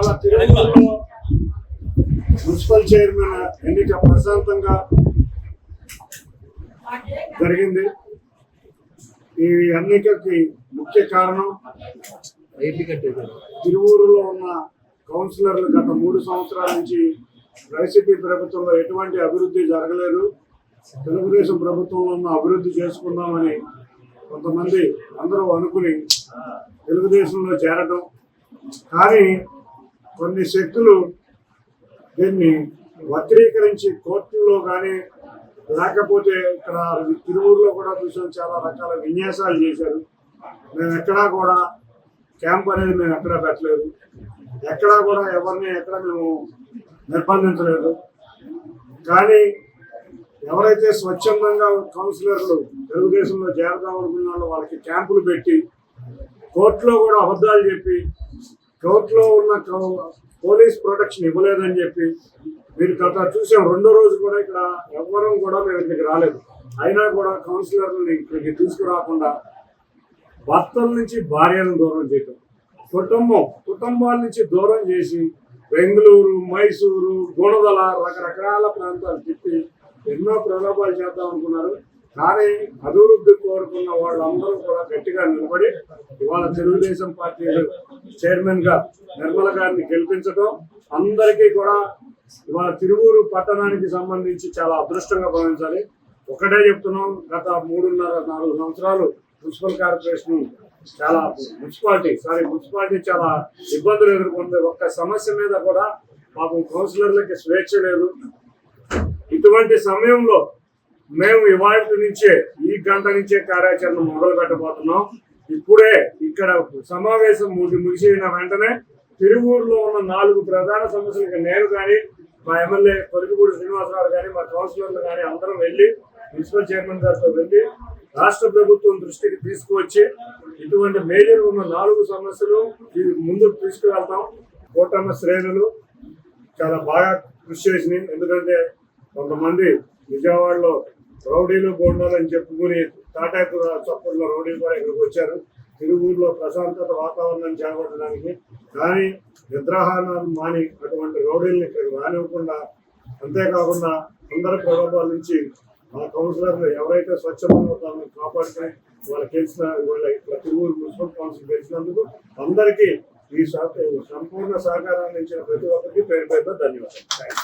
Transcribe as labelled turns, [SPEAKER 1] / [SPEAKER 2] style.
[SPEAKER 1] ఇవాళ తిరుమలలో municipal chairman ఎన్నిక ప్రశాంతంగా జరిగింది. ఈ ఎన్నికకి ముఖ్య కారణం తిరువూరులో ఉన్న కౌన్సిలర్లు గత 3 సంవత్సరాల నుంచి వైసీపీ ప్రభుత్వంలో ఎటువంటి అభివృద్ధి జరగలేదు. తెలుగుదేశం ప్రభుత్వంలో ఉన్న అభివృద్ధి చేసుకుందామని కొంతమంది అందరూ అనుకుని తెలుగుదేశంలో చేరడం, కానీ కొన్ని శక్తులు దీన్ని వక్రీకరించి కోర్టుల్లో కానీ లేకపోతే ఇక్కడ తిరువూరులో కూడా చూసాం, చాలా రకాల విన్యాసాలు చేశారు. మేము ఎక్కడా కూడా క్యాంప్ అనేది మేము ఎక్కడా పెట్టలేదు, ఎక్కడా కూడా ఎవరిని ఎక్కడ మేము నిర్బంధించలేదు. కానీ ఎవరైతే స్వచ్ఛందంగా కౌన్సిలర్లు తెలుగుదేశంలో చేరదాం అనుకున్న వాళ్ళకి క్యాంపులు పెట్టి కోర్టులో కూడా అబద్ధాలు చెప్పి కోర్టులో ఉన్న పోలీస్ ప్రొటెక్షన్ ఇవ్వలేదని చెప్పి మీరు గత చూసాం. 2వ రోజు కూడా ఇక్కడ ఎవ్వరం కూడా మేము ఇక్కడికి రాలేదు. అయినా కూడా కౌన్సిలర్లని ఇక్కడికి తీసుకురాకుండా భర్తల నుంచి భార్యను దూరం చేయటం, కుటుంబాల నుంచి దూరం చేసి బెంగళూరు, మైసూరు, గుణదల రకరకాల ప్రాంతాలు తిప్పి ఎన్నో ప్రలోభాలు చేద్దాం అనుకున్నారు. కానీ అభివృద్ధి కోరుకున్న వాళ్ళందరూ కూడా గట్టిగా నిలబడి ఇవాళ తెలుగుదేశం పార్టీ చైర్మన్ గా నిర్మల గారిని గెలిపించడం అందరికీ కూడా ఇవాళ తిరువూరు పట్టణానికి సంబంధించి చాలా అదృష్టంగా భావించాలి. ఒకటే చెప్తున్నాం, గత 3.5-4 సంవత్సరాలు మున్సిపల్ కార్పొరేషన్ మున్సిపాలిటీ చాలా ఇబ్బందులు ఎదుర్కొంది. ఒక్క సమస్య మీద కూడా మాకు కౌన్సిలర్లకి స్వేచ్ఛ లేదు. ఇటువంటి సమయంలో మేము ఇవాళ నుంచే ఈ గంట నుంచే కార్యాచరణ మొదలు పెట్టబోతున్నాం. ఇప్పుడే ఇక్కడ సమావేశం ముగిసిన వెంటనే తిరువూరులో ఉన్న 4 ప్రధాన సమస్యలకు నేను కానీ మా ఎమ్మెల్యే కొలికిపూడి శ్రీనివాసరావు కానీ మా కౌన్సిలర్లు కానీ అందరం వెళ్ళి మున్సిపల్ చైర్మన్ గారితో వెళ్ళి రాష్ట్ర ప్రభుత్వం దృష్టికి తీసుకువచ్చి ఇటువంటి మేజర్ ఉన్న 4 సమస్యలు ముందుకు తీసుకువెళ్తాం. కూటమి శ్రేణులు చాలా బాగా కృషి చేసినాయి. ఎందుకంటే కొంతమంది విజయవాడలో రౌడీలు గోండాలు అని చెప్పుకుని తాటాపూర్ చప్పట్లో రౌడీలు కూడా ఇక్కడికి వచ్చారు తిరువూరులో ప్రశాంతత వాతావరణం చేపట్టడానికి. కానీ నిద్రాహారాలు మాని అటువంటి రౌడీలను ఇక్కడికి రానివ్వకుండా, అంతేకాకుండా అందరి ప్రలోభాల నుంచి మా కౌన్సిలర్లు ఎవరైతే స్వచ్ఛమైన తాను కాపాడుకుని వాళ్ళకి గెలిచిన వాళ్ళ తిరువూరు మున్సిపల్ కౌన్సిల్ గెలిచినందుకు అందరికీ ఈ సంపూర్ణ సహకారాన్ని ఇచ్చిన ప్రతి ఒక్కరికి పేరు ధన్యవాదాలు.